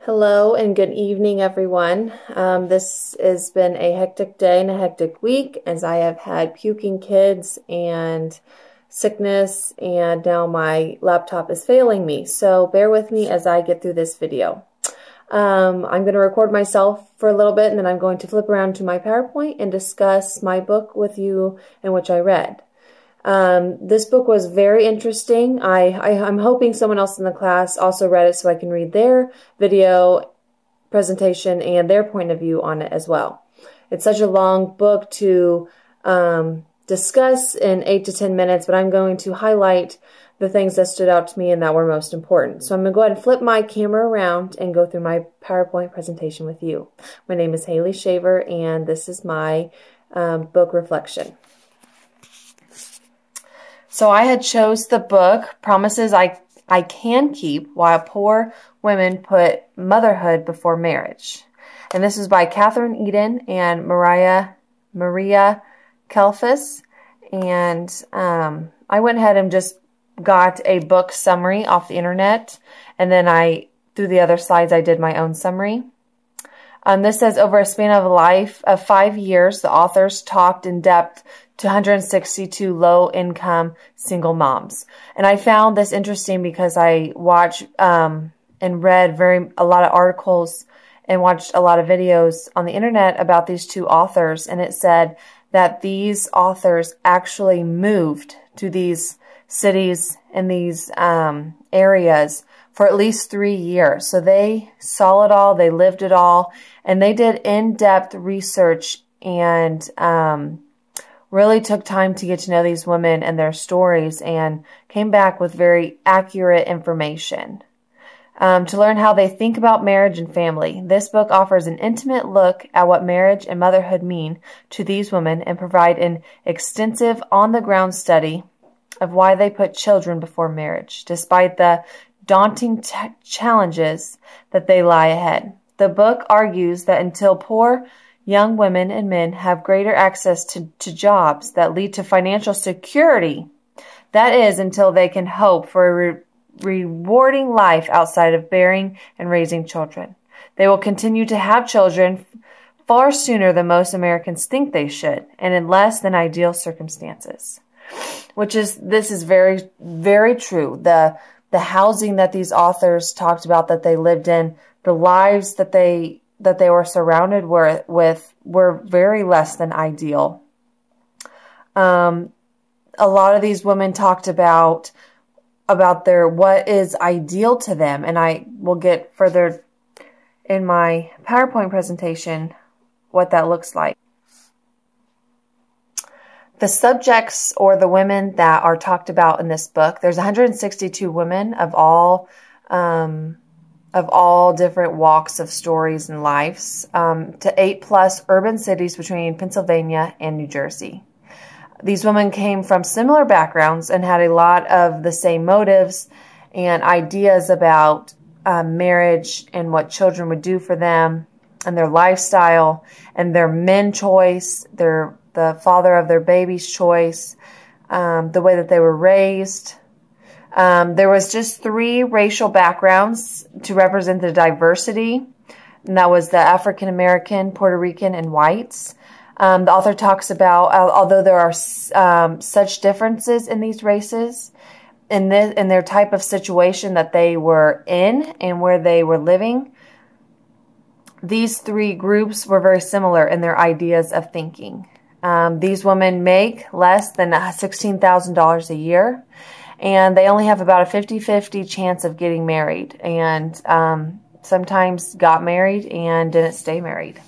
Hello and good evening, everyone. This has been a hectic day and a hectic week as I have had puking kids and sickness, and now my laptop is failing me. So bear with me as I get through this video. I'm going to record myself for a little bit, and then I'm going to flip around to my PowerPoint and discuss my book with you and which I read. This book was very interesting. I'm hoping someone else in the class also read it so I can read their video presentation and their point of view on it as well. It's such a long book to discuss in 8 to 10 minutes, but I'm going to highlight the things that stood out to me and that were most important. So I'm going to go ahead and flip my camera around and go through my PowerPoint presentation with you. My name is Haley Shaver, and this is my book reflection. So I had chose the book, Promises I Can Keep, Why Poor Women Put Motherhood Before Marriage. And this is by Catherine Eden and Maria Kalfas. And I went ahead and just got a book summary off the internet. And then through the other slides, I did my own summary. This says, over a span of life of 5 years, the authors talked in depth to 162 low-income single moms. And I found this interesting because I watched and read a lot of articles and watched a lot of videos on the internet about these two authors. And it said that these authors actually moved to these cities and these areas for at least 3 years. So they saw it all, they lived it all, and they did in-depth research and really took time to get to know these women and their stories, and came back with very accurate information. To learn how they think about marriage and family, this book offers an intimate look at what marriage and motherhood mean to these women and provide an extensive on-the-ground study of why they put children before marriage, despite the daunting challenges that they lie ahead. The book argues that until poor young women and men have greater access to jobs that lead to financial security, that is, until they can hope for a rewarding life outside of bearing and raising children, they will continue to have children far sooner than most Americans think they should, and in less than ideal circumstances. This is very, very true. The housing that these authors talked about that they lived in, the lives that they were surrounded with were very less than ideal. A lot of these women talked about what is ideal to them, and I will get further in my PowerPoint presentation what that looks like. The subjects, or the women that are talked about in this book, there's 162 women of all different walks of stories and lives, to 8+ urban cities between Pennsylvania and New Jersey. These women came from similar backgrounds and had a lot of the same motives and ideas about marriage and what children would do for them, and their lifestyle, and their men choice, the father of their baby's choice, the way that they were raised. There was just 3 racial backgrounds to represent the diversity, and that was the African American, Puerto Rican, and whites. The author talks about, although there are such differences in these races, in their type of situation that they were in and where they were living, these 3 groups were very similar in their ideas of thinking. These women make less than $16,000 a year, and they only have about a 50-50 chance of getting married, and sometimes got married and didn't stay married.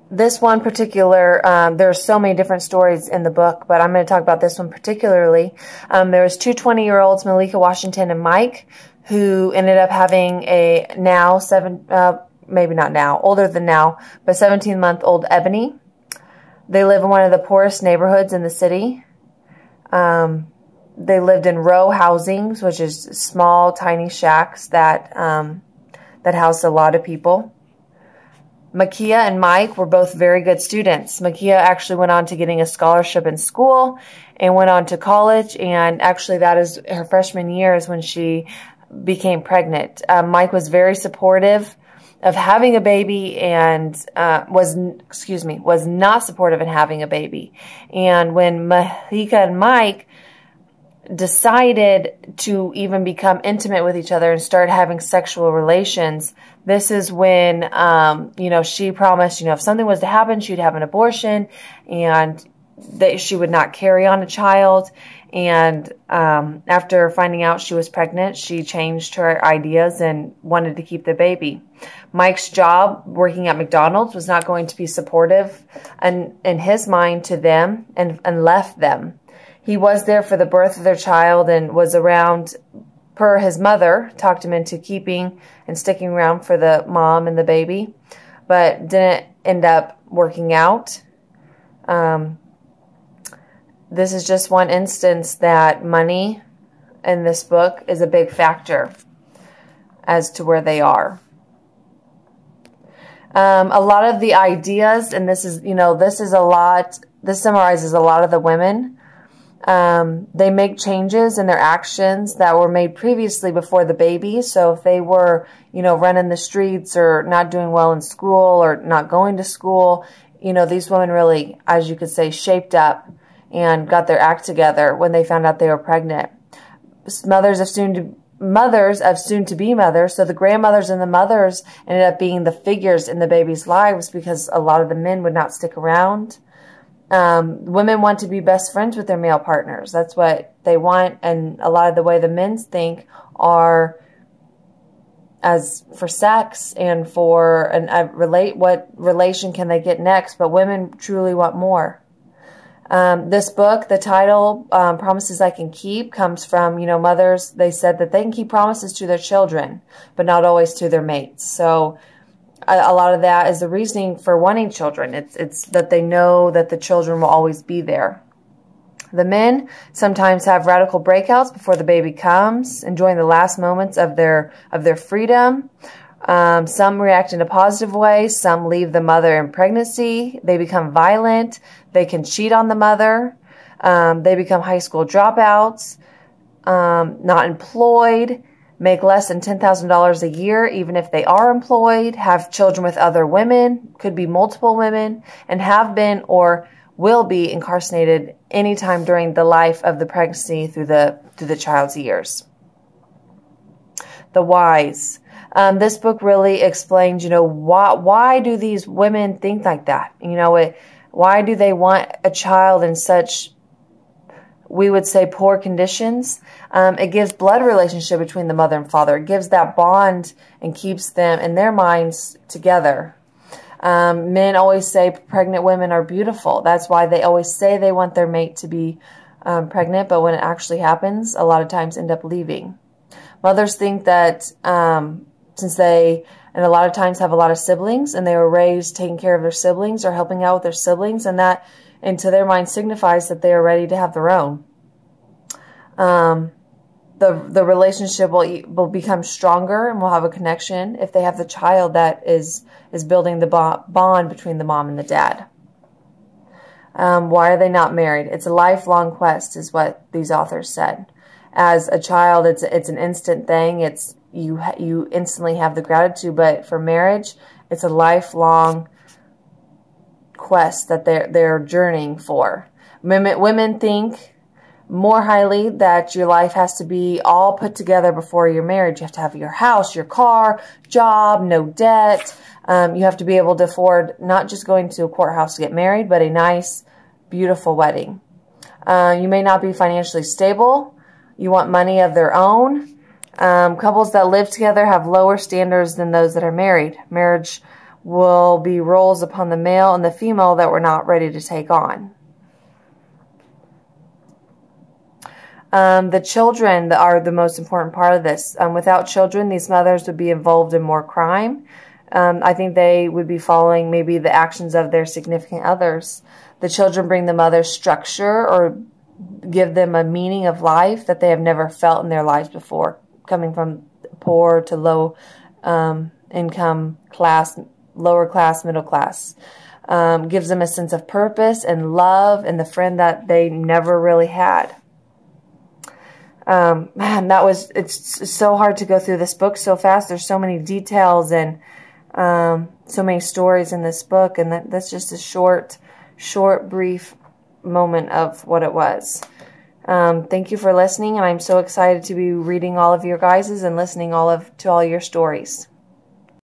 This one particular, there are so many different stories in the book, but I'm going to talk about this one particularly. There was 2 20-year-olds, Malika Washington and Mike, who ended up having a maybe not now, older than now, but 17-month-old Ebony. They live in one of the poorest neighborhoods in the city. They lived in row housings, which is small, tiny shacks that housed a lot of people. Makia and Mike were both very good students. Makia actually went on to getting a scholarship in school and went on to college, and actually that is her freshman year is when she became pregnant. Mike was very supportive of having a baby and was not supportive in having a baby. And when Mahika and Mike decided to even become intimate with each other and start having sexual relations, this is when, she promised, if something was to happen, she'd have an abortion and that she would not carry on a child. And after finding out she was pregnant, she changed her ideas and wanted to keep the baby. Mike's job working at McDonald's was not going to be supportive in his mind to them and left them. He was there for the birth of their child and was around, per his mother, talked him into keeping and sticking around for the mom and the baby, but didn't end up working out. This is just one instance that money in this book is a big factor as to where they are. A lot of the ideas, and this summarizes a lot of the women. They make changes in their actions that were made previously before the baby. So if they were, running the streets or not doing well in school or not going to school, these women really, as you could say, shaped up and got their act together when they found out they were pregnant. Mothers of soon-to-be mothers, so the grandmothers and the mothers ended up being the figures in the baby's lives because a lot of the men would not stick around. Women want to be best friends with their male partners. That's what they want, and a lot of the way the men think are as for sex and for what relation can they get next, but women truly want more. This book, the title, Promises I Can Keep, comes from, mothers. They said that they can keep promises to their children, but not always to their mates. So a lot of that is the reasoning for wanting children. It's that they know that the children will always be there. The men sometimes have radical breakouts before the baby comes, enjoying the last moments of their freedom. Some react in a positive way. Some leave the mother in pregnancy. They become violent. They can cheat on the mother. They become high school dropouts, not employed, make less than $10,000 a year even if they are employed, have children with other women, could be multiple women, and have been or will be incarcerated anytime during the life of the pregnancy through the child's years. The whys. This book really explains, why do these women think like that? Why do they want a child in such, we would say, poor conditions? It gives blood relationship between the mother and father. It gives that bond and keeps them in their minds together. Men always say pregnant women are beautiful. That's why they always say they want their mate to be pregnant, but when it actually happens, a lot of times end up leaving. Mothers think that since they, and a lot of times have a lot of siblings, and they were raised taking care of their siblings or helping out with their siblings, and that, into their mind, signifies that they are ready to have their own. The relationship will become stronger and will have a connection if they have the child that is building the bond between the mom and the dad. Why are they not married? It's a lifelong quest, is what these authors said. As a child, it's an instant thing. It's you instantly have the gratitude, but for marriage, it's a lifelong quest that they're journeying for. Women think more highly that your life has to be all put together before you're married. You have to have your house, your car, job, no debt. You have to be able to afford not just going to a courthouse to get married, but a nice, beautiful wedding. You may not be financially stable. You want money of their own. Couples that live together have lower standards than those that are married. Marriage will be roles upon the male and the female that we're not ready to take on. The children are the most important part of this. Without children, these mothers would be involved in more crime. I think they would be following maybe the actions of their significant others. The children bring the mother structure or give them a meaning of life that they have never felt in their lives before, coming from poor to low income class lower class, middle class. Gives them a sense of purpose and love and the friend that they never really had. Man, it's so hard to go through this book so fast. There's so many details and so many stories in this book, and that's just a short, brief moment of what it was. Thank you for listening, and I'm so excited to be reading all of your guys's and listening to all your stories.